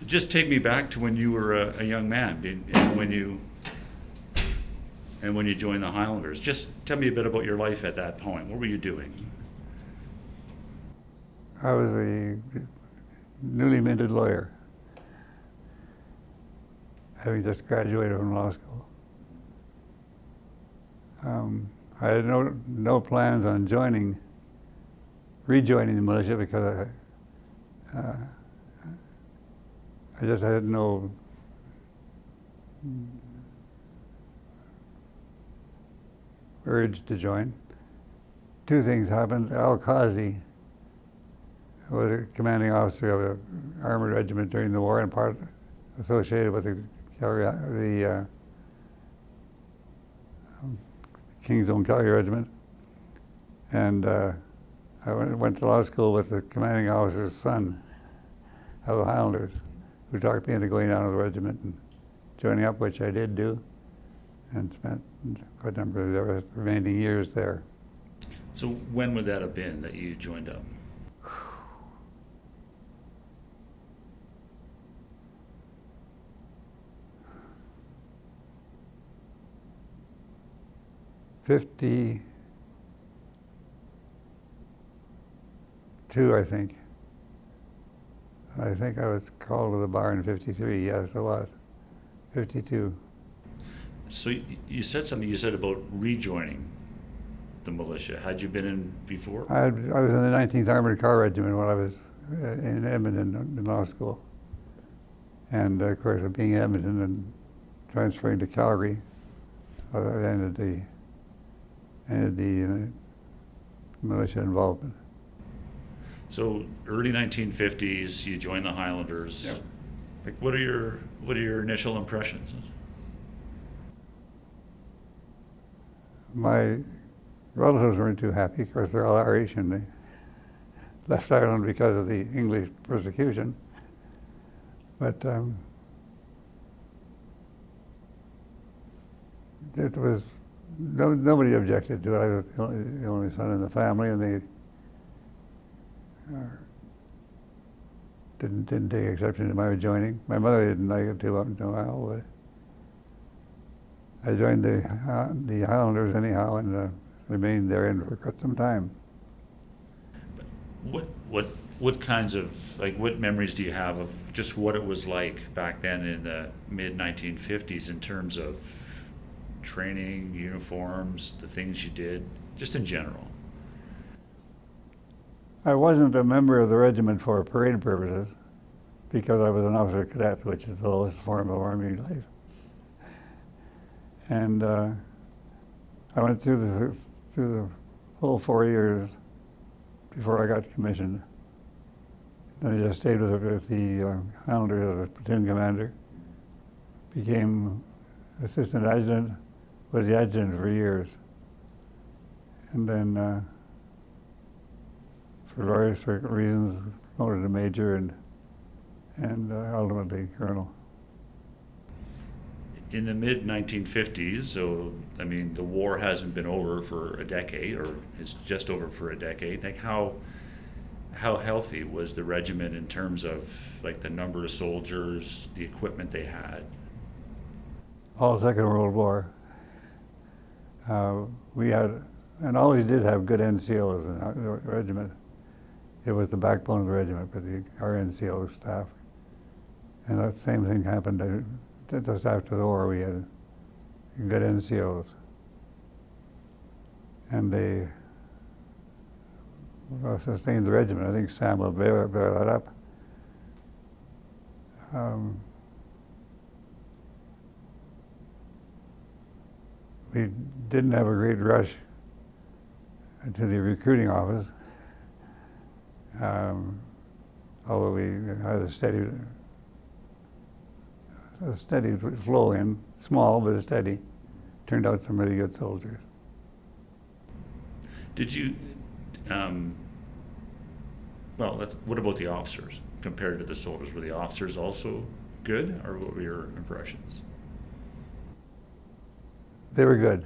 Just take me back to when you were a young man, and when you joined the Highlanders. Just tell me a bit about your life at that point. What were you doing? I was a newly minted lawyer, having just graduated from law school. I had no plans on rejoining the militia because I just had no urge to join. Two things happened. Al-Qazi was a commanding officer of an armored regiment during the war and part associated with the King's Own Calgary Regiment. And I went to law school with the commanding officer's son of the Highlanders, who talked me into going down to the regiment and joining up, which I did do, and spent a good number of the remaining years there. So when would that have been that you joined up? '52, I think. I think I was called to the bar in '53. Yes, I was. '52. So you said something. You said about rejoining the militia. Had you been in before? I was in the 19th Armored Car Regiment when I was in Edmonton in law school. And of course, being in Edmonton and transferring to Calgary, I ended the militia involvement. So early 1950s, you joined the Highlanders. Yep. Like, what are your initial impressions? My relatives weren't too happy. Of course, they're all Irish, and they left Ireland because of the English persecution. But it was nobody objected to it. I was the only son in the family, and they didn't take exception to my joining. My mother didn't like it too up until a while, but I joined the Highlanders anyhow, and remained there for quite some time. What kinds of, like, what memories do you have of just what it was like back then in the mid 1950s in terms of training, uniforms, the things you did, just in general? I wasn't a member of the regiment for parade purposes because I was an officer cadet, which is the lowest form of Army life. And I went through the whole 4 years before I got commissioned. Then I just stayed with the Highlanders as a platoon commander, became assistant adjutant, was the adjutant for years. And then for various reasons, promoted to major and ultimately colonel. In the mid 1950s, so I mean, the war hasn't been over for a decade, or is just over for a decade. Like, how healthy was the regiment in terms of, like, the number of soldiers, the equipment they had? All Second World War. We had, and always did have, good NCOs in our regiment. It was the backbone of the regiment, but our NCO staff. And that same thing happened just after the war. We had good NCOs. And they sustained the regiment. I think Sam will bear that up. We didn't have a great rush to the recruiting office, although we had a steady flow in, small but steady. Turned out some really good soldiers. Did you, what about the officers compared to the soldiers? Were the officers also good, or what were your impressions? They were good,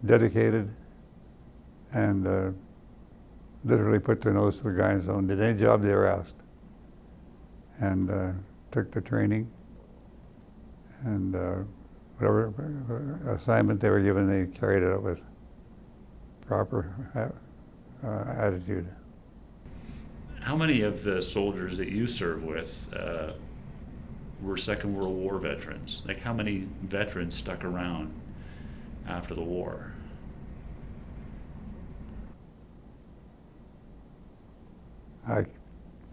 dedicated, and literally put their nose to the grindstone, did any job they were asked. And took the training, and whatever assignment they were given, they carried it out with proper attitude. How many of the soldiers that you served with were Second World War veterans? Like, how many veterans stuck around after the war? I,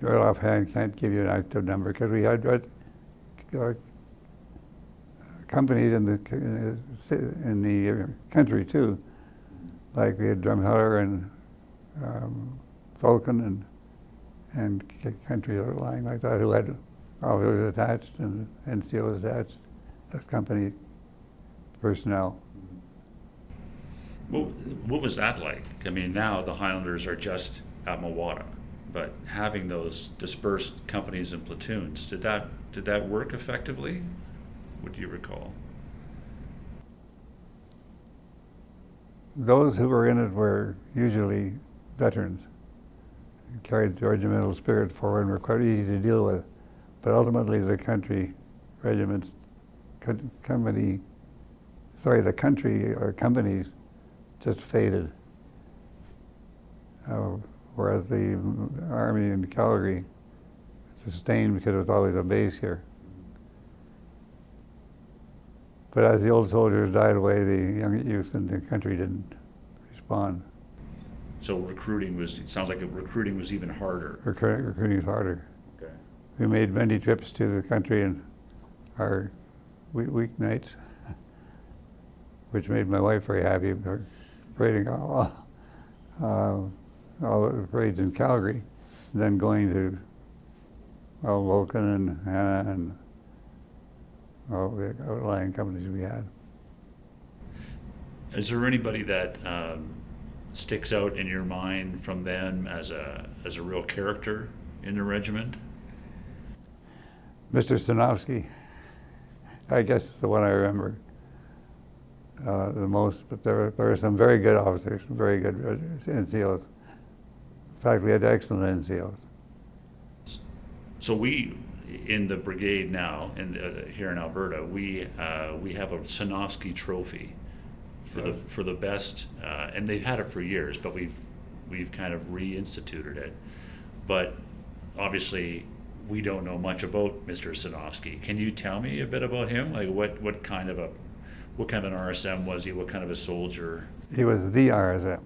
right offhand, can't give you an active number because we had companies in the country too. Like we had Drumheller and Vulcan and countries lying like that who had officers attached and NCOs attached. That's company personnel. Well, what was that like? I mean, now the Highlanders are just at Mawada, but having those dispersed companies and platoons, did that work effectively? What do you recall? Those who were in it were usually veterans, carried the regimental spirit forward and were quite easy to deal with. But ultimately the country regiments, the country or companies just faded. Whereas the Army in Calgary sustained because it was always a base here. But as the old soldiers died away, the young youth in the country didn't respond. So it sounds like recruiting was even harder. Recruiting is harder. Okay. We made many trips to the country in our weeknights, which made my wife very happy. Parading all the parades in Calgary, and then going to Vulcan and Hannah and all the outlying companies we had. Is there anybody that sticks out in your mind from them as a real character in the regiment? Mr. Stanovsky, I guess is the one I remember the most, but there were some very good officers, very good NCOs. In fact, we had excellent NCOs. So we, in the brigade now, here in Alberta, we have a Stanovsky trophy for the best, and they've had it for years, but we've kind of reinstituted it. But obviously, we don't know much about Mr. Stanovsky. Can you tell me a bit about him? Like what kind of an RSM was he? What kind of a soldier? He was the RSM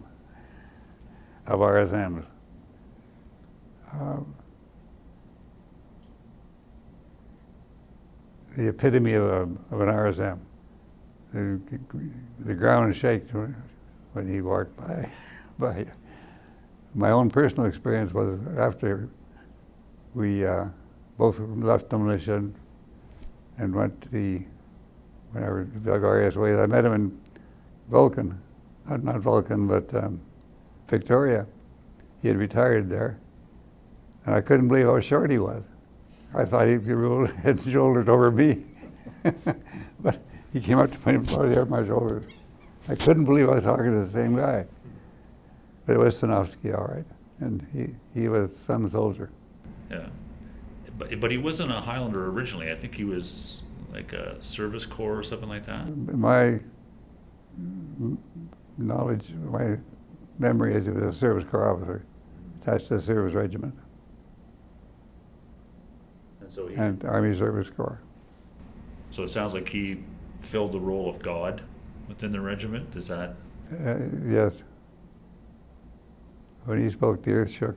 of RSMs. The epitome of an RSM. The ground shaked when he walked by. My own personal experience was after we both left the militia and went to the various ways. I met him in Vulcan, not Vulcan, but Victoria. He had retired there, and I couldn't believe how short he was. I thought he'd be ruled head and shoulders over me, but he came up to me and put over my shoulders. I couldn't believe I was talking to the same guy. But it was Stanovsky, all right, and he was some soldier. Yeah, but he wasn't a Highlander originally. I think he was like a service corps or something like that. My knowledge, my memory is he was a service corps officer attached to a service regiment. And Army Service Corps. So it sounds like he filled the role of God within the regiment. Is that? Yes. When he spoke, the earth shook.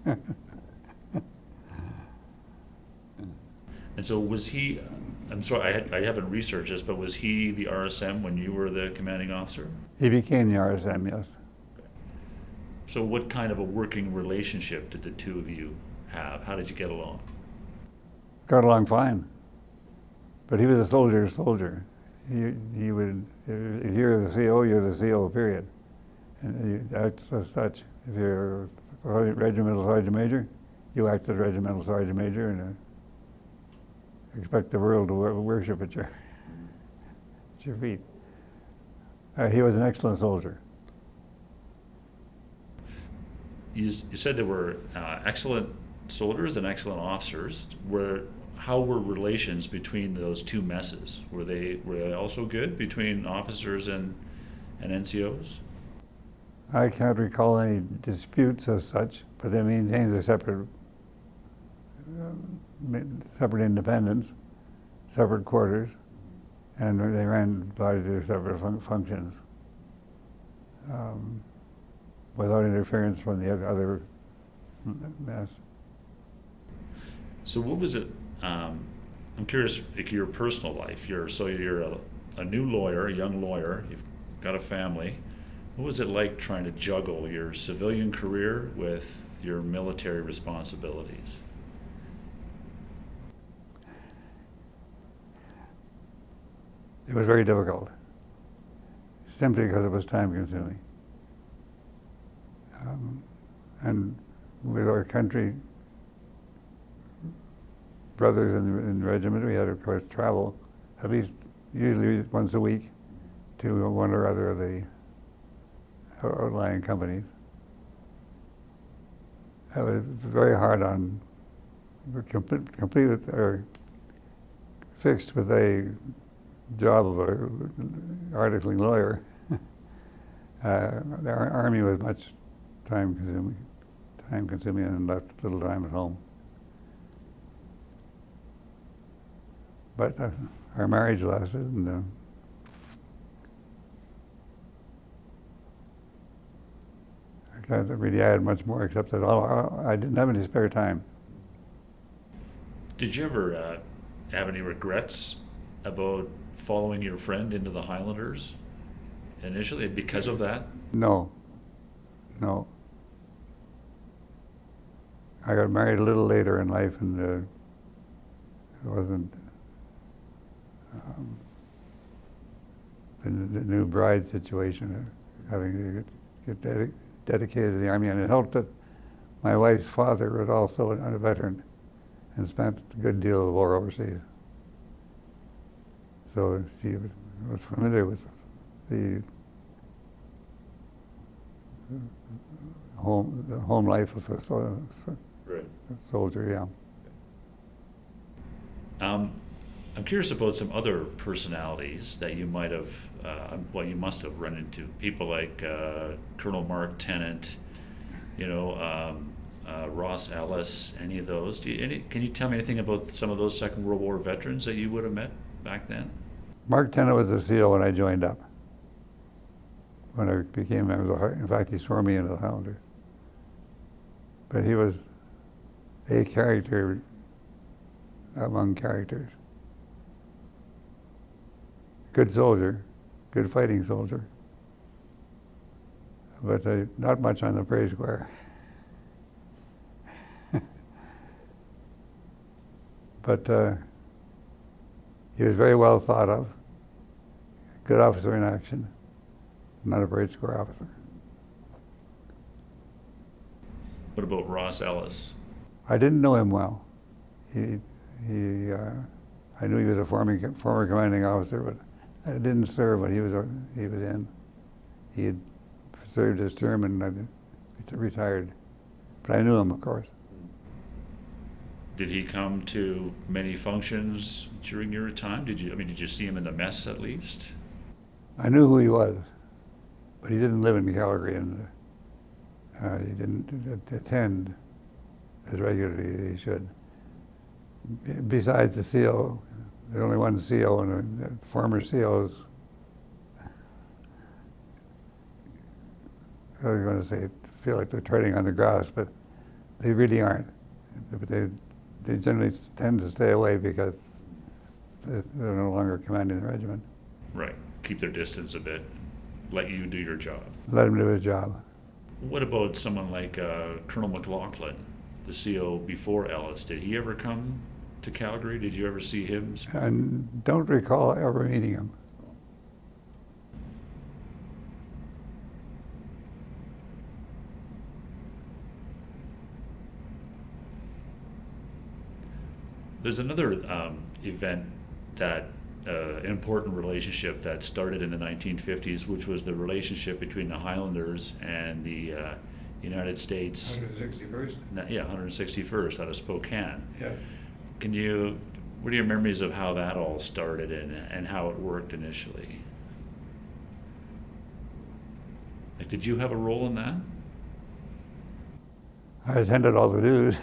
And so was he? I'm sorry, I haven't researched this, but was he the RSM when you were the commanding officer? He became the RSM, yes. Okay. So what kind of a working relationship did the two of you have? How did you get along? Got along fine. But he was a soldier's soldier. He would, if you're the CO, you're the CO, period. And you act as such. If you're a regimental sergeant major, you act as regimental sergeant major and expect the world to worship at your feet. He was an excellent soldier. You said there were excellent soldiers and excellent officers. How were relations between those two messes? Were they also good between officers and NCOs? I can't recall any disputes as such, but they maintained their separate independence, separate quarters, and they ran by their separate functions without interference from the other mess. So what was it? I'm curious, like your personal life. You're a new lawyer, a young lawyer. You've got a family. What was it like trying to juggle your civilian career with your military responsibilities? It was very difficult, simply because it was time-consuming. And with our country brothers in the regiment, we had, of course, travel at least usually once a week to one or other of the outlying companies. It was very hard on completed or fixed with a job of an articling lawyer. The Army was much time consuming and left little time at home. But our marriage lasted, and I can't really add much more except that I didn't have any spare time. Did you ever have any regrets about following your friend into the Highlanders initially because of that? No. I got married a little later in life, and it wasn't the new bride situation, having to get dedicated to the Army, and it helped that my wife's father was also a veteran and spent a good deal of war overseas. So she was familiar with the home life of a soldier, yeah. I'm curious about some other personalities that you might have, you must have run into. People like Colonel Mark Tennant, Ross Ellis, any of those. Can you tell me anything about some of those Second World War veterans that you would have met back then? Mark Tennant was a SEAL when I joined up. When I became, in fact, he swore me into the Highlanders. But he was a character among characters. Good soldier, good fighting soldier, but not much on the praise square. But he was very well thought of, good officer in action, not a praise square officer. What about Ross Ellis? I didn't know him well. I knew he was a former commanding officer, but I didn't serve when he was in. He had served his term and retired. But I knew him, of course. Did he come to many functions during your time? Did you see him in the mess at least? I knew who he was, but he didn't live in Calgary, and he didn't attend as regularly as he should. Besides the CO, there's only one CO, and the former COs, I was going to say, feel like they're treading on the grass, but they really aren't. But they generally tend to stay away because they're no longer commanding the regiment. Right. Keep their distance a bit. Let you do your job. Let him do his job. What about someone like Colonel McLaughlin, the CO before Ellis? Did he ever come to Calgary? Did you ever see him? And don't recall ever meeting him. There's another event that important relationship that started in the 1950s, which was the relationship between the Highlanders and the United States. 161st? Yeah, 161st out of Spokane. Yeah. What are your memories of how that all started and how it worked initially? Like, did you have a role in that? I attended all the dues,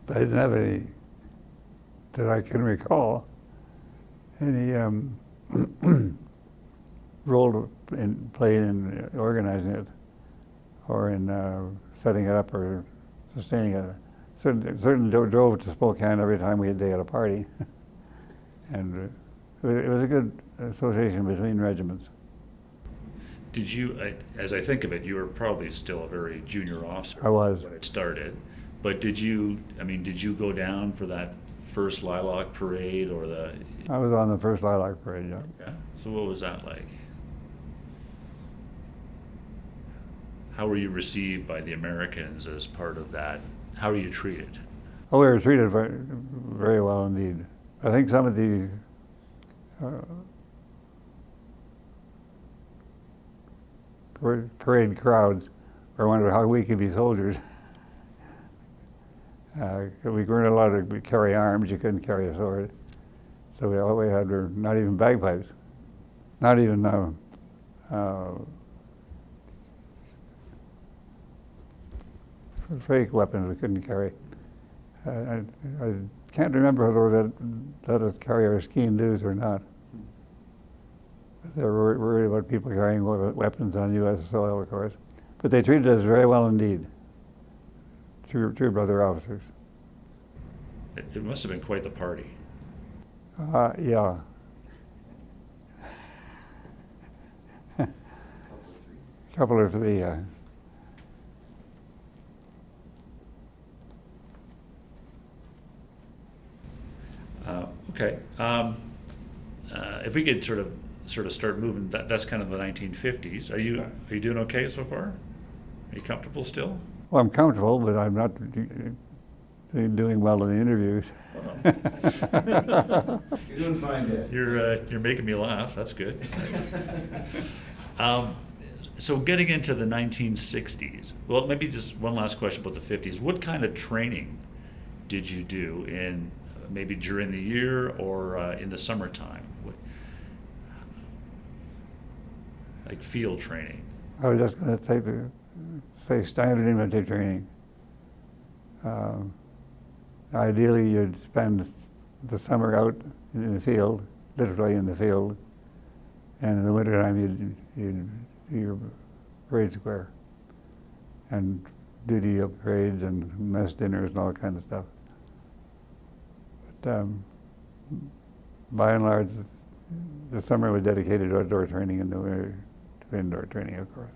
but I didn't have any that I can recall any role in playing in organizing it or in setting it up or sustaining it. Certainly drove to Spokane every time they had a party, and it was a good association between regiments. Did you, as I think of it, you were probably still a very junior officer. I was. When it started, but did you go down for that first Lilac parade or the? I was on the first Lilac parade, yeah. Yeah. So what was that like? How were you received by the Americans as part of that? How were you treated? Oh, we were treated very, very well indeed. I think some of the parade crowds were wondering how we could be soldiers. We weren't allowed to carry arms. You couldn't carry a sword. So all we had were not even bagpipes, not even fake weapons we couldn't carry. I can't remember whether they let us carry our ski dues or not. They were worried about people carrying weapons on U.S. soil, of course. But they treated us very well indeed. True brother officers. It must have been quite the party. Yeah. Couple or three, yeah. Okay. If we could sort of start moving, that's kind of the 1950s. Are you doing okay so far? Are you comfortable still? Well, I'm comfortable, but I'm not doing well in the interviews. You're doing fine, Dad. You're making me laugh. That's good. So getting into the 1960s. Well, maybe just one last question about the 50s. What kind of training did you do in maybe during the year or in the summertime? Like field training. I was just going to say standard infantry training. Ideally, you'd spend the summer out in the field, literally in the field, and in the wintertime you'd do your parade square and duty up parades and mess dinners and all kind of stuff. But by and large, the summer was dedicated to outdoor training and the winter to indoor training, of course.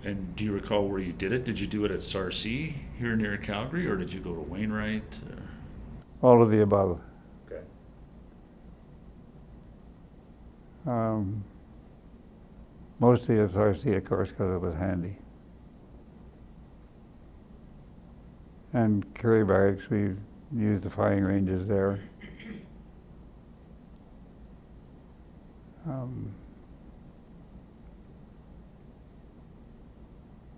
And do you recall where you did it? Did you do it at Sarcee here near Calgary, or did you go to Wainwright? All of the above. Okay. Mostly at Sarcee, of course, because it was handy. And Curry Barracks, we used the firing ranges there.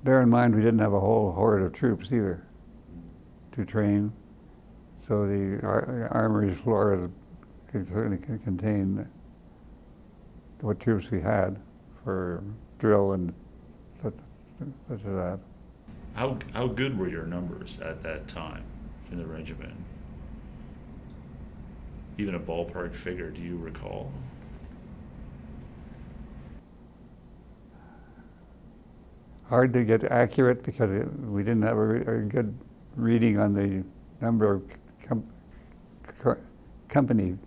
Bear in mind, we didn't have a whole horde of troops either to train, so the armory's floor could certainly contain what troops we had for drill and such as that. How good were your numbers at that time in the regiment? Even a ballpark figure, do you recall? Hard to get accurate because we didn't have a good reading on the number of country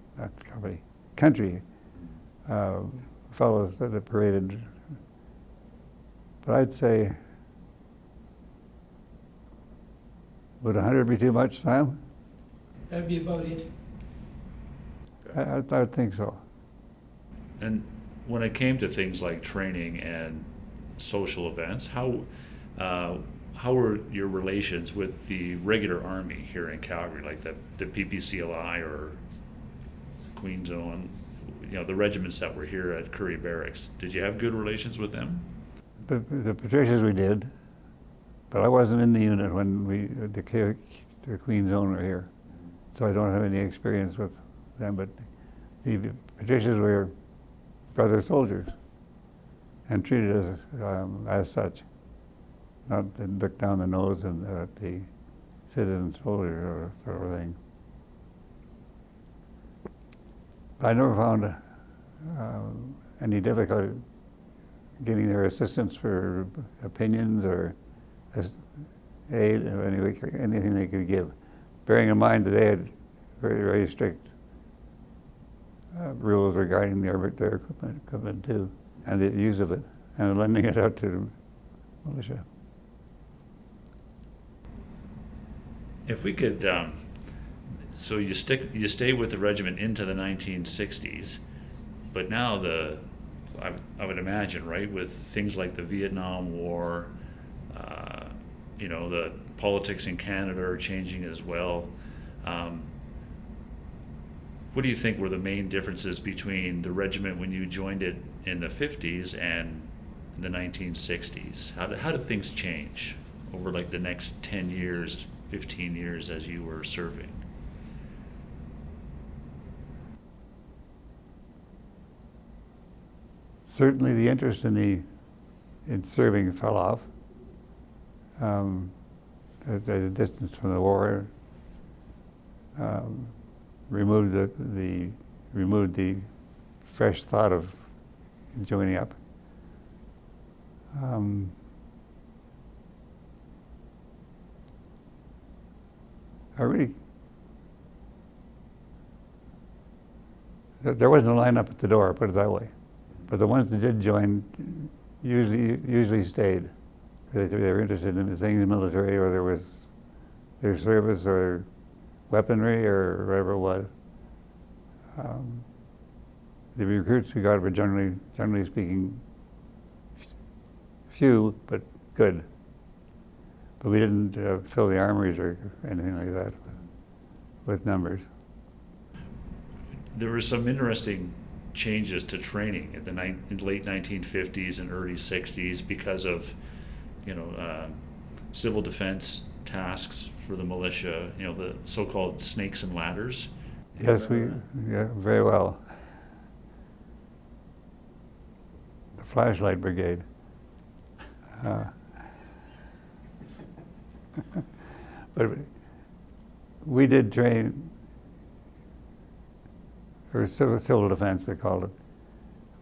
fellows that paraded. But I'd say, would 100 be too much, Sam? That'd be about it. Okay. I would think so. And when it came to things like training and social events, how were your relations with the regular army here in Calgary, like the PPCLI or Queen Zone, the regiments that were here at Curry Barracks? Did you have good relations with them? The Patricias we did. But I wasn't in the unit when the Queen's Own were here, so I don't have any experience with them. But the Patricias were brother soldiers and treated as such, not look down the nose and the citizen soldier or sort of thing. I never found any difficulty getting their assistance for opinions or aid of anything they could give. Bearing in mind that they had very, very strict rules regarding their equipment too, and the use of it, and lending it out to the militia. If we could, so you stay with the regiment into the 1960s, but now I would imagine, right, with things like the Vietnam War, the politics in Canada are changing as well. What do you think were the main differences between the regiment when you joined it in the 50s and the 1960s? How did things change over like the next 10 years, 15 years as you were serving? Certainly the interest in serving fell off. The distance from the war removed the fresh thought of joining up. There wasn't a line up at the door, put it that way. But the ones that did join usually stayed. They were interested in the things military, or there was their service or weaponry or whatever it was. The recruits we got were generally speaking, few but good. But we didn't fill the armories or anything like that with numbers. There were some interesting changes to training in the late 1950s and early 60s because of, civil defense tasks for the militia, the so-called snakes and ladders. Yes, very well. The flashlight brigade. But we did train for civil defense, they called it.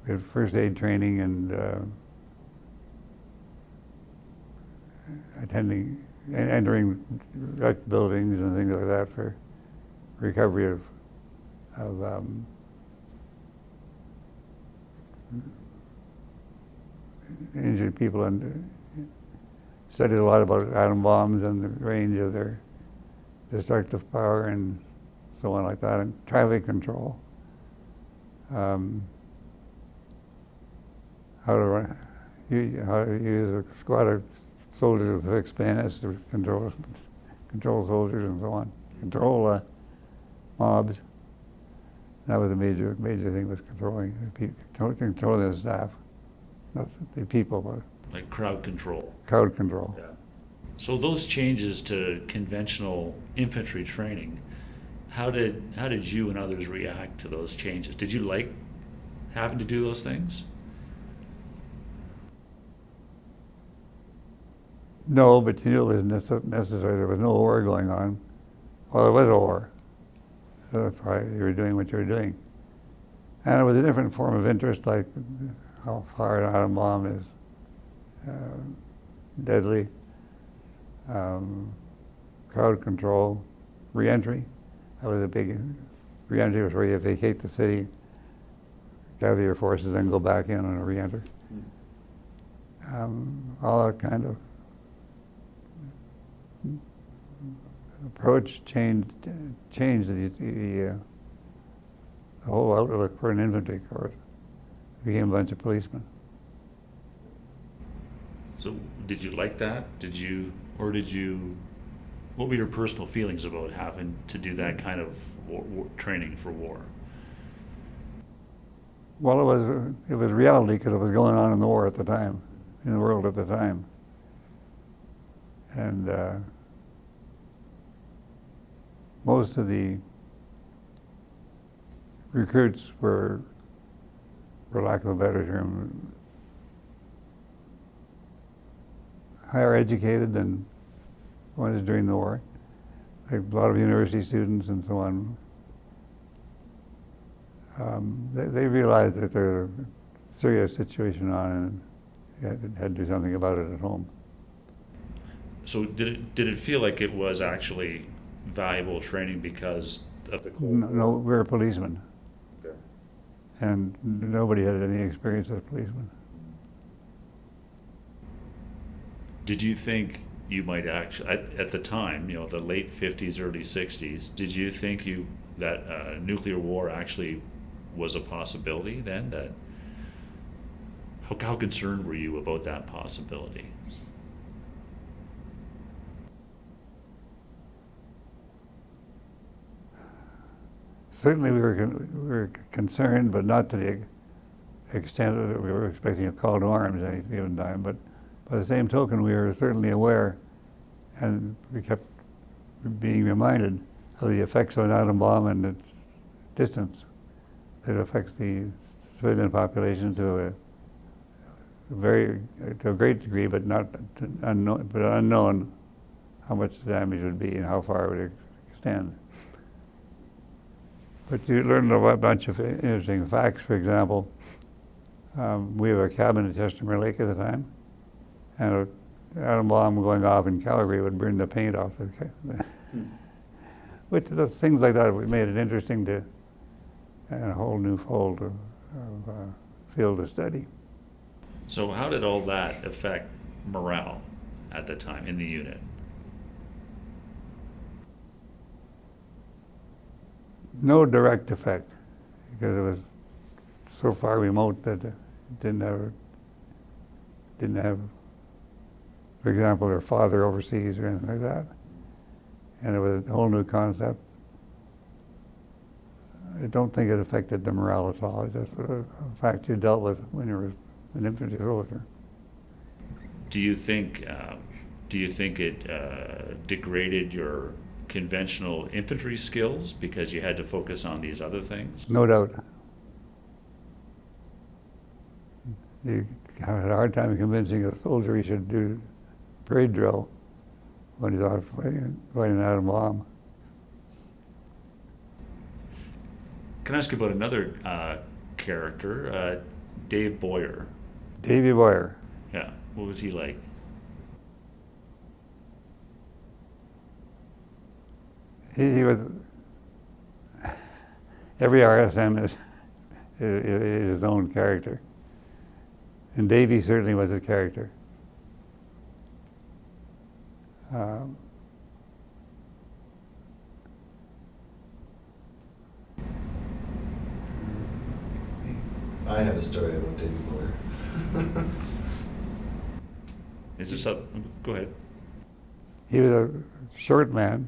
We had first aid training and entering wrecked buildings and things like that for recovery of injured people, and studied a lot about atom bombs and the range of their destructive power and so on like that, and traffic control. How to use a squad of soldiers with fixed bayonets to control soldiers and so on. Control mobs. That was a major thing, was controlling the staff, not the people, but Like crowd control. crowd control. Yeah. So those changes to conventional infantry training, how did you and others react to those changes? Did you like having to do those things? No, but you knew it was necessary. There was no war going on. Well, there was a war. So that's why you were doing what you were doing. And it was a different form of interest, like how far an atom bomb is deadly, crowd control, re-entry. That was a big, re-entry was where you vacate the city, gather your forces, then go back in and re-enter. All that kind of approach changed the whole outlook for an infantry corps. Became a bunch of policemen. So did you like that? What were your personal feelings about having to do that kind of training for war? Well, it was reality because it was going on in the war at the time, in the world at the time. And most of the recruits were, for lack of a better term, higher educated than ones during the war. Like a lot of university students and so on. They realized that there was a serious situation on and had to do something about it at home. So did it feel like it was actually valuable training because of the Cold War? No, we were policemen, Okay. and nobody had any experience as policemen. Did you think you might actually, at the time, the late 50s, early 60s, did you think that nuclear war actually was a possibility then? How concerned were you about that possibility? Certainly we were concerned, but not to the extent that we were expecting a call to arms at any given time. But by the same token, we were certainly aware, and we kept being reminded of the effects of an atom bomb and its distance. It affects the civilian population to a great degree, but unknown how much the damage would be and how far it would extend. But you learn a bunch of interesting facts. For example, we have a cabin at Chestermere Lake at the time, and an atom bomb going off in Calgary would burn the paint off the cabin. Which things like that made it interesting to, and a whole new fold of field of study. So how did all that affect morale at the time in the unit? No direct effect, because it was so far remote that it didn't have, for example, their father overseas or anything like that. And it was a whole new concept. I don't think it affected the morale at all. It's just a fact you dealt with when you were an infantry soldier. Do you think it degraded your conventional infantry skills because you had to focus on these other things? No doubt. You had a hard time convincing a soldier he should do parade drill when he's out fighting an atom bomb. Can I ask you about another character, Dave Boyer? Davy Boyer. Yeah, what was he like? He was, every RSM is his own character. And Davy certainly was a character. I have a story about Davy Boyer. Is there something? Go ahead. He was a short man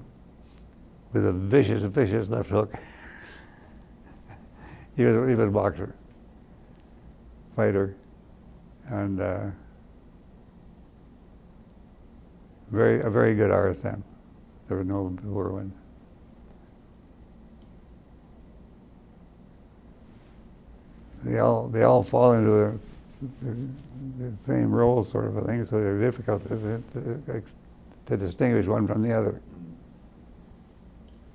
with a vicious left hook. He was a boxer, fighter, and a very good RSM. There was no poor one. They all fall into the same role, sort of a thing, so they're difficult to distinguish one from the other.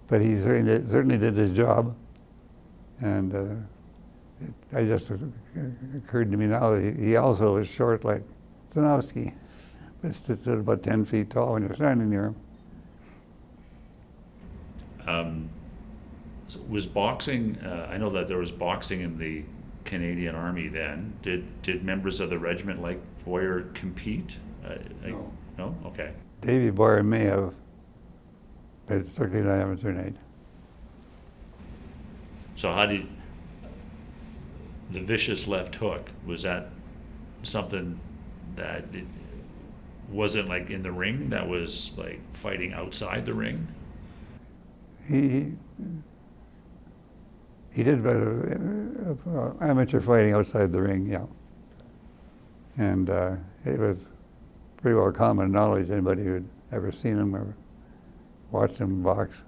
But he certainly did his job, and it just occurred to me now that he also was short like Zanowski, but stood about 10 feet tall when you're standing near him. So was boxing? I know that there was boxing in the Canadian Army then. Did members of the regiment like Boyer compete? No. No? Okay. Davy Boyer may have, but certainly not amateur night. So how did the vicious left hook, was that something that it wasn't like in the ring, that was like fighting outside the ring? He did amateur fighting outside the ring, yeah. And it was pretty well common knowledge, anybody who'd ever seen him or watched him box.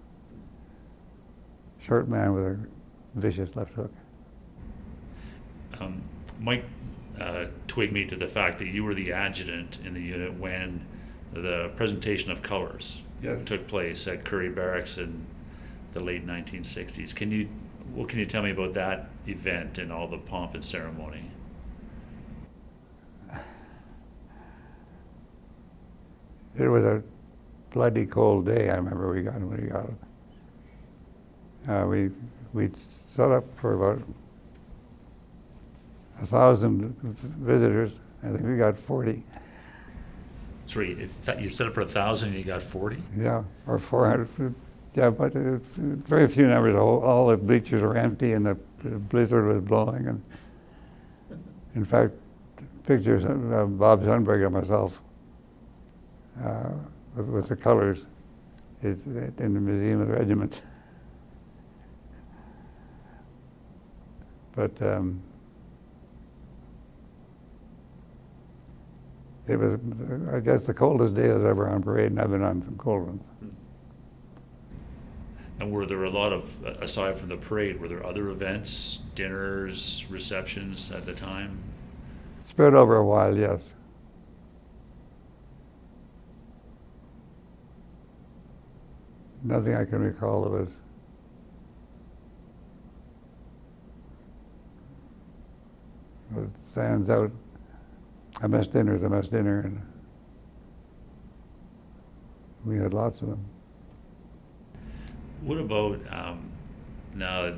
Short man with a vicious left hook. Mike twigged me to the fact that you were the adjutant in the unit when the presentation of colors took place at Curry Barracks in the late 1960s. What can you tell me about that event and all the pomp and ceremony? It was a bloody cold day. I remember when we got it. We set up for about 1,000 visitors. I think we got 40. Sorry, you set up for 1,000 and you got 40? Yeah, or 400. Yeah, but very few numbers. All the bleachers were empty and the blizzard was blowing. And in fact, pictures of Bob Sundberg and myself with the colors is in the Museum of the Regiment. But it was, I guess, the coldest day I was ever on parade, and I've been on some cold ones. And were there a lot of, aside from the parade, were there other events, dinners, receptions at the time? Spread over a while, yes. Nothing I can recall that stands out. A mess dinner is a mess dinner, and we had lots of them. What about now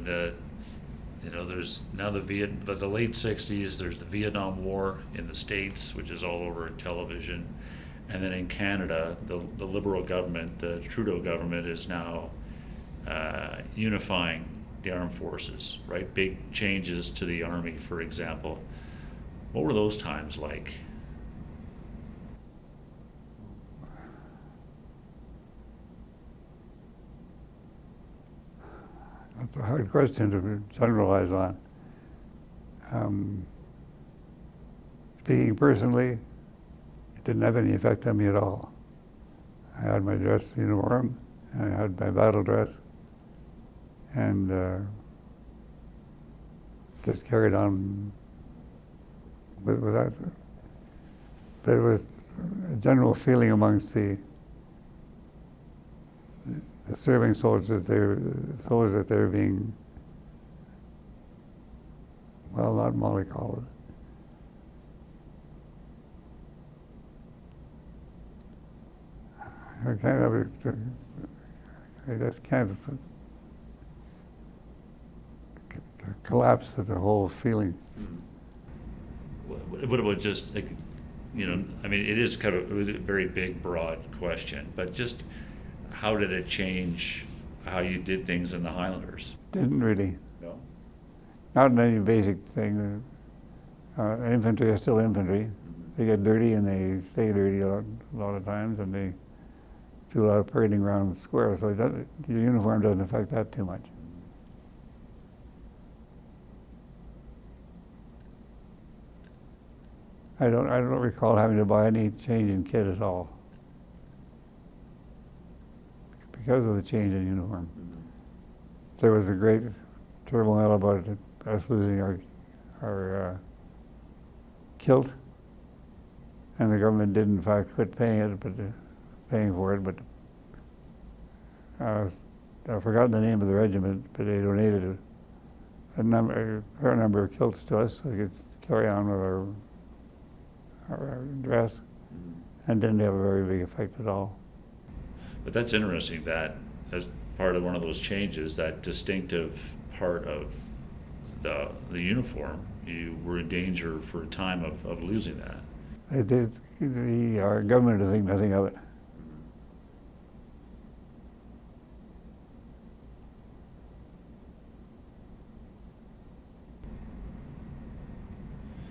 there's now the late 60s, there's the Vietnam War in the States, which is all over television. And then in Canada, the Liberal government, the Trudeau government, is now unifying the armed forces, right? Big changes to the Army, for example. What were those times like? That's a hard question to generalize on. Speaking personally, it didn't have any effect on me at all. I had my dress uniform, I had my battle dress, and just carried on with that. But it was a general feeling amongst the serving soldiers that they're being, well, not mollycoddled. I just can't collapse the whole feeling. What about just, like, I mean, it was a very big, broad question, but just how did it change how you did things in the Highlanders? Didn't really. No? Not in any basic thing. Infantry are still infantry. Mm-hmm. They get dirty and they stay dirty a lot of times, and they do a lot of parading around the square, so your uniform doesn't affect that too much. I don't recall having to buy any change in kit at all because of the change in uniform. Mm-hmm. There was a great turmoil about us losing our kilt, and the government did in fact quit paying for it, but I've forgotten the name of the regiment, but they donated a fair number of kilts to us so we could carry on with our dress, and didn't have a very big effect at all. But that's interesting that as part of one of those changes, that distinctive part of the uniform, you were in danger for a time of losing that. Our government didn't think nothing of it.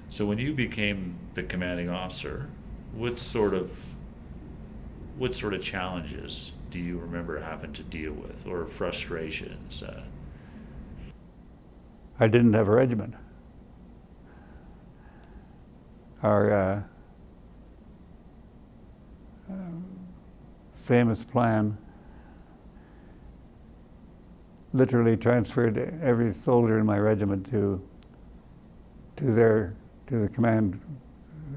So when you became the commanding officer, what sort of challenges do you remember having to deal with, or frustrations? I didn't have a regiment. famous plan literally transferred every soldier in my regiment to the command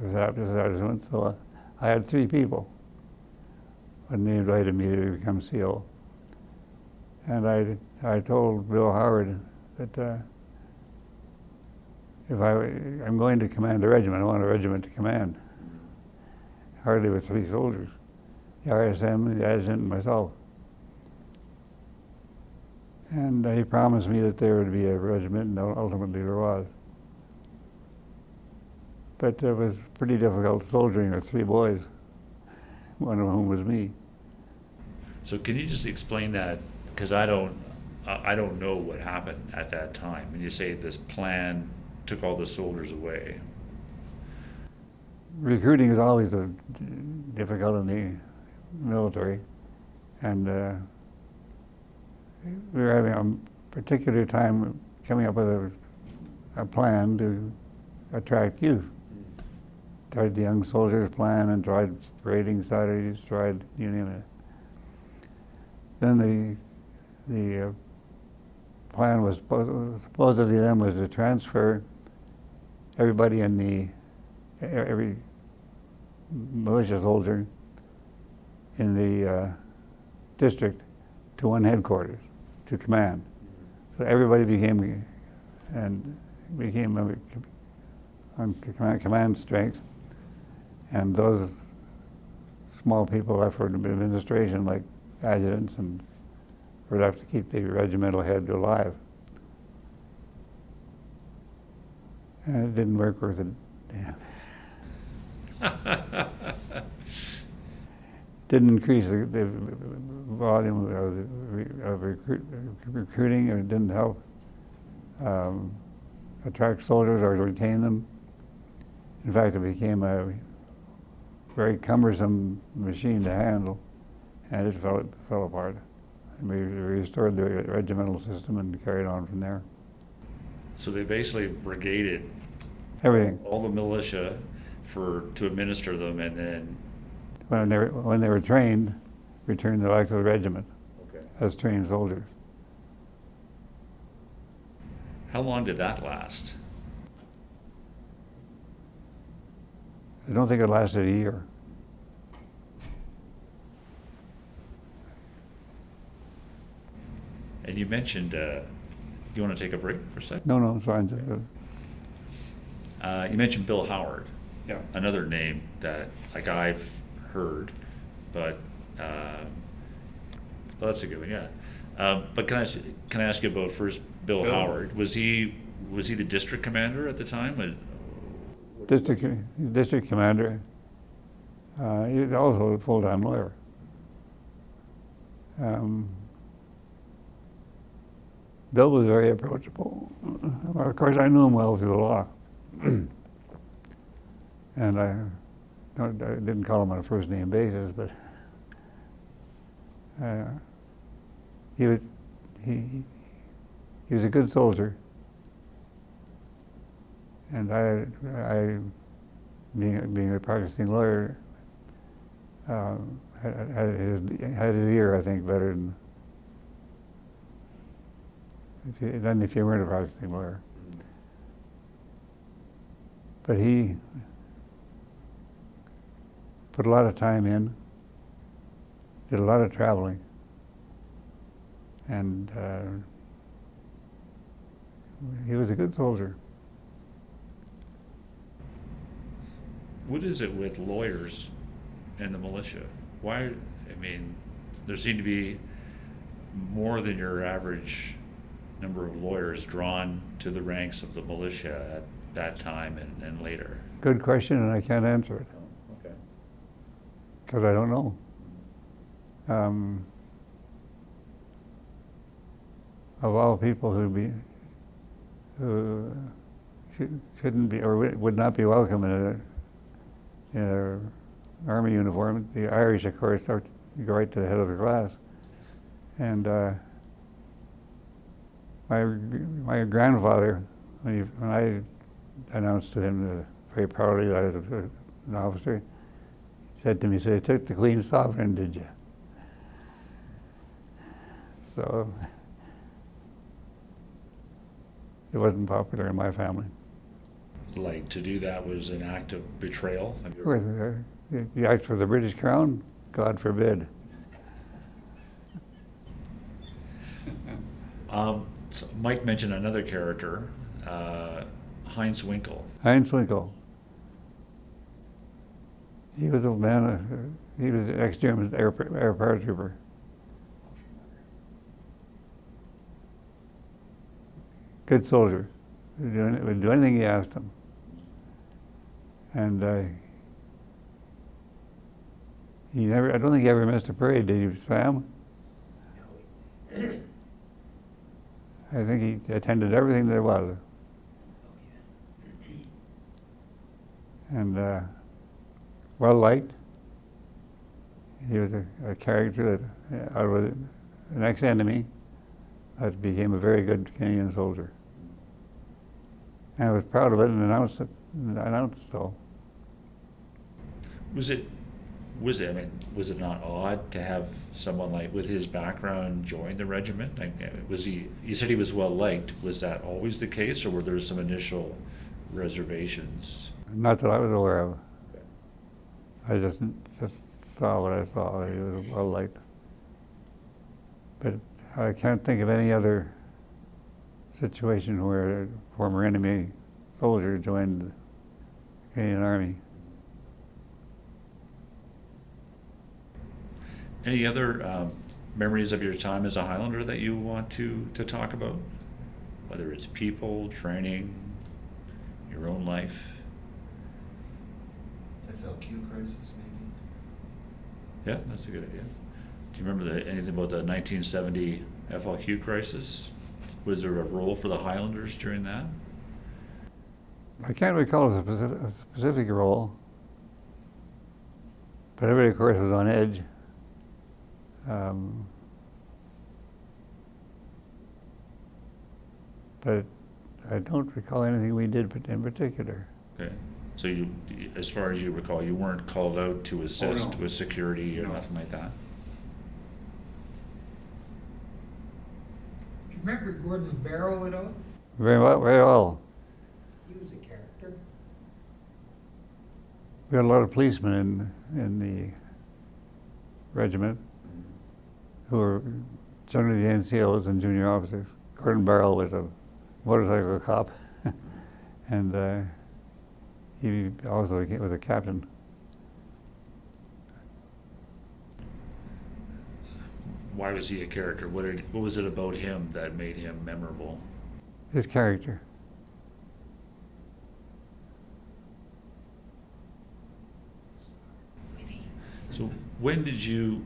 establishment. So I had 3 people when they invited me to become CO. And I told Bill Howard that if I'm going to command a regiment, I want a regiment to command. Hardly with 3 soldiers, the RSM, the adjutant, and myself. And he promised me that there would be a regiment, and ultimately there was. But it was pretty difficult soldiering with 3 boys, one of whom was me. So can you just explain that? Because I don't know what happened at that time. When you say this plan took all the soldiers away. Recruiting is always difficult in the military, and we were having a particular time coming up with a plan to attract youth. Tried the young soldiers plan and tried parading Saturdays, tried you name it. Then the plan was supposedly then was to transfer everybody in every militia soldier in the district to one headquarters, to command. So everybody became on command strength, and those small people left for administration, like adjutants, and were left to keep the regimental head alive. And it didn't work worth a damn. Didn't increase the volume of recruiting, or didn't help attract soldiers or retain them. In fact, it became a very cumbersome machine to handle, and it fell apart. And we restored the regimental system and carried on from there. So they basically brigaded Everything. all the militia to administer them, and then When they were trained, returned back to the regiment as trained soldiers. How long did that last? I don't think it lasted a year. And you mentioned, you want to take a break for a second? No, it's fine. You mentioned Bill Howard. Yeah. Another name that I've heard, but well, that's a good one, yeah. But can I ask you about first Bill Howard? Was he the district commander at the time? District commander. He was also a full-time lawyer. Bill was very approachable. Well, of course, I knew him well through the law. And I didn't call him on a first-name basis, but he was a good soldier. And I being a practicing lawyer, had his ear, I think, better than if you weren't a practicing lawyer. But he put a lot of time in, did a lot of traveling, and he was a good soldier. What is it with lawyers and the militia? Why, I mean, there seem to be more than your average number of lawyers drawn to the ranks of the militia at that time and later. Good question, and I can't answer it. Okay. Because I don't know. Of all people who shouldn't be or would not be welcome in an army uniform, the Irish, of course, go right to the head of the class. And my grandfather, when I announced to him very proudly that I was an officer, he said to me, "So you took the Queen's sovereign, did you?" so it wasn't popular in my family. Like, to do that was an act of betrayal? You act for the British Crown? God forbid. So Mike mentioned another character, Heinz Winkel. Heinz Winkel. He was a man, he was an ex-German air paratrooper. Good soldier. Would do anything he asked him. And I don't think he ever missed a parade, did you, Sam? I think he attended everything there was. And well liked. He was a character that out of an ex-enemy that became a very good Canadian soldier. And I was proud of it and announced so. Was it not odd to have someone like with his background join the regiment? Like, you said he was well liked. Was that always the case, or were there some initial reservations? Not that I was aware of. I just saw what I saw. He was well liked. But I can't think of any other situation where a former enemy soldier joined the Canadian Army. Any other memories of your time as a Highlander that you want to talk about? Whether it's people, training, your own life? FLQ crisis, maybe? Yeah, that's a good idea. Do you remember anything about the 1970 FLQ crisis? Was there a role for the Highlanders during that? I can't recall a specific role, but everybody, of course, was on edge. But I don't recall anything we did in particular. Okay. So you, as far as you recall, you weren't called out to assist no. with security or No. nothing like that? Do you remember Gordon Barrow at all? Very well, very well. He was a character. We had a lot of policemen in the regiment who were generally the NCOs and junior officers. Gordon Barrell was a motorcycle cop, and he also was a captain. Why was he a character? What was it about him that made him memorable? His character. So did you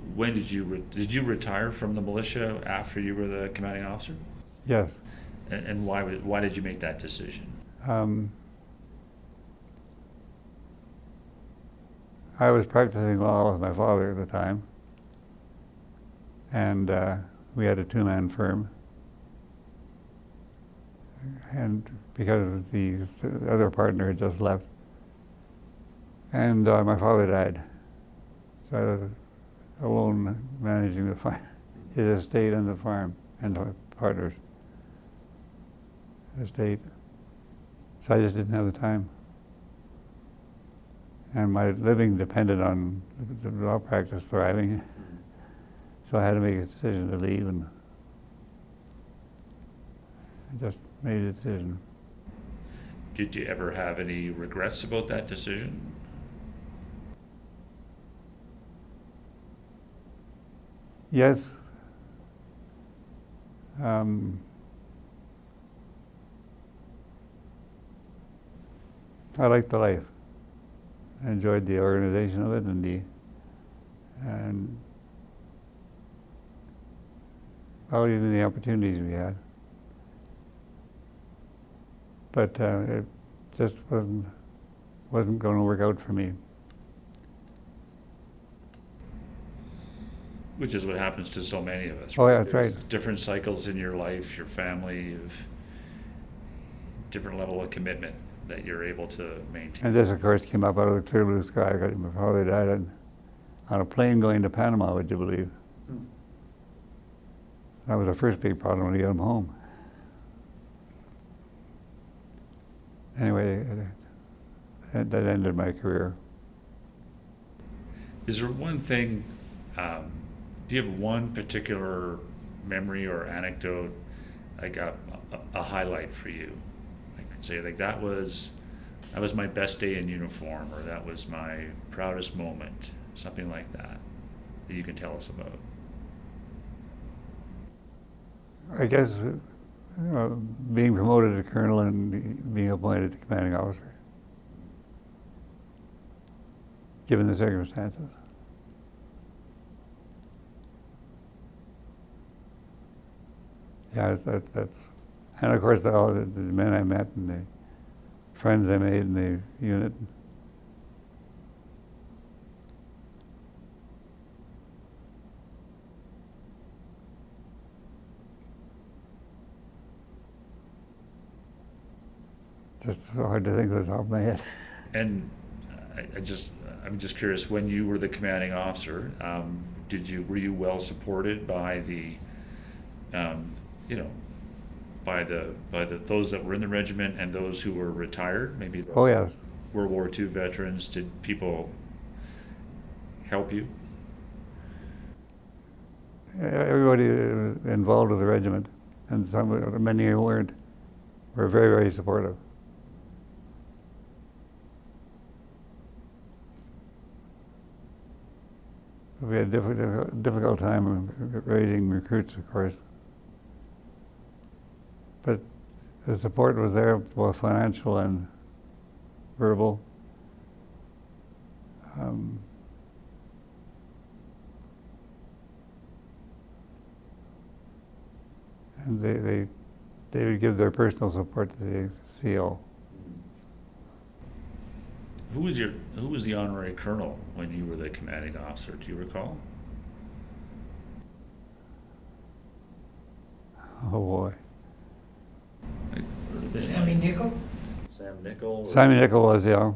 retire from the militia after you were the commanding officer? Yes. And why did you make that decision? I was practicing law with my father at the time, and we had a two-man firm. And because the other partner had just left, and my father died, so I was alone managing the farm, his estate and the farm, and the partner's estate. So I just didn't have the time. And my living depended on the law practice thriving. So I had to make a decision to leave, and I just made a decision. Did you ever have any regrets about that decision? Yes. I liked the life. I enjoyed the organization of it and well, even the opportunities we had. But it just wasn't going to work out for me. Which is what happens to so many of us. Oh, yeah, that's There's right. Different cycles in your life, your family, of different level of commitment that you're able to maintain. And this, of course, came up out of the clear blue sky. My father died on a plane going to Panama, would you believe? That was the first big problem to get them home. Anyway, that ended my career. Is there one thing, do you have one particular memory or anecdote, like a highlight for you? Like say like that was my best day in uniform, or that was my proudest moment, something like that you can tell us about. I guess being promoted to colonel and being appointed to commanding officer, given the circumstances. Yeah, that's, and of course all the men I met and the friends I made in the unit. Just so hard to think of the top of my head. And I'm just curious, when you were the commanding officer, were you well supported by the, by those that were in the regiment and those who were retired, maybe the Oh yes. World War II veterans? Did people help you? Everybody involved with the regiment, and many who weren't, were very, very supportive. We had a difficult time raising recruits, of course. But the support was there, both financial and verbal. And they would give their personal support to the CO. Who was the honorary colonel when you were the commanding officer? Do you recall? Oh boy. Sammy Nickel? Sam Nickel? Simon Nickel was, yeah.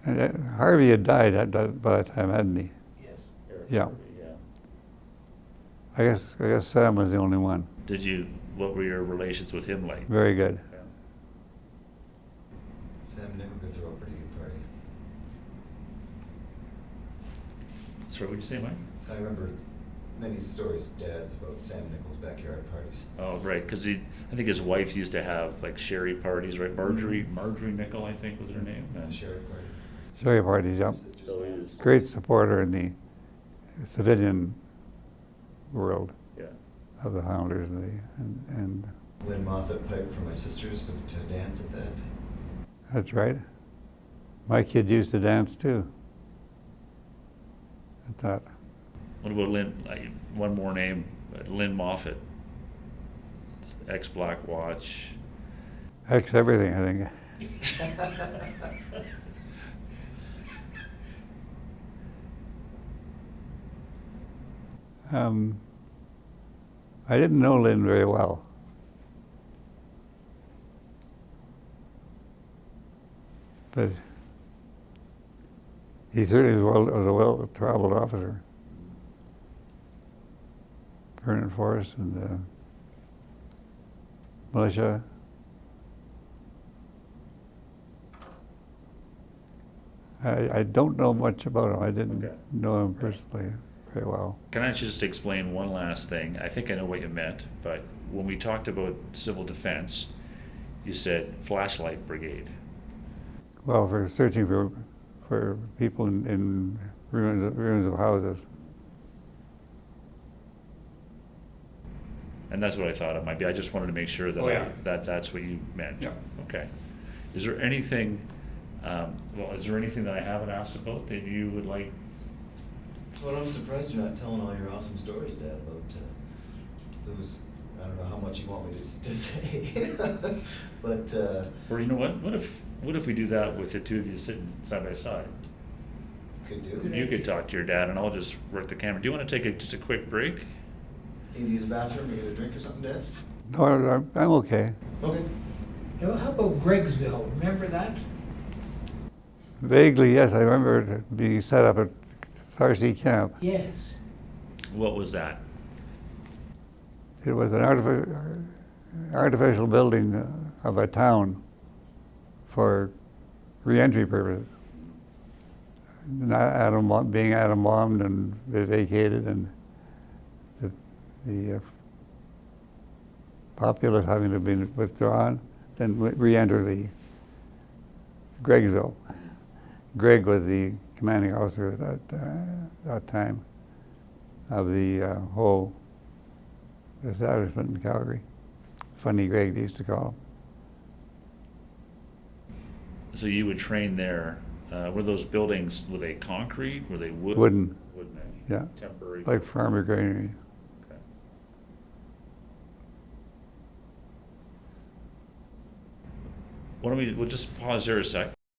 And Harvey had died by that time, hadn't he? Yes. Yeah. I guess Sam was the only one. What were your relations with him like? Very good. Yeah. Sam Nickel could throw a pretty good party. Sorry, what'd you say, Mike? I remember many stories of Dad's about Sam Nickel's backyard parties. Oh, right, because I think his wife used to have like sherry parties, right? Marjorie Nickel, I think was her name. The sheriff party. Sherry parties, yeah. So he was, Great supporter in the civilian world yeah. of the Highlanders and Lynn Moffat piped for my sisters to dance at that. that's right. My kids used to dance too. At that. What about Lynn? One more name, Lynn Moffat, ex-Black Watch. Ex everything, I think. I didn't know Lynn very well. But he certainly was a well-traveled officer. Permanent force and militia. I don't know much about him. I didn't Okay. know him personally very well. Can I just explain one last thing? I think I know what you meant, but when we talked about civil defense, you said flashlight brigade. Well, for searching for people in ruins of houses. And that's what I thought it might be. I just wanted to make sure that Oh, yeah. that's what you meant. Yeah. Okay. Is there anything, is there anything that I haven't asked about that you would like? Well, I'm surprised you're not telling all your awesome stories, Dad, about those. I don't know how much you want me to say, but. Or you know what? What if we do that with the two of you sitting side by side? Could do. You could talk to your dad, and I'll just work the camera. Do you want to take just a quick break? Need to use the bathroom or get a drink or something, Dad? No, I'm okay. Okay. Now, how about Greggsville? Remember that? Vaguely, yes, I remember it being set up at Sarcy Camp. Yes. What was that? it was an artificial building of a town for re-entry purposes. Being atom bombed and vacated, and the populace having to be withdrawn, then re-enter the Greggsville. Gregg was the commanding officer at that time of the whole establishment in Calgary. Funny Gregg, they used to call him. So you would train there. Were those buildings, were they concrete? Were they wood? Wooden. Wooden. Yeah. Temporary. Like farmer granary. Okay. Why don't we'll just pause there a sec.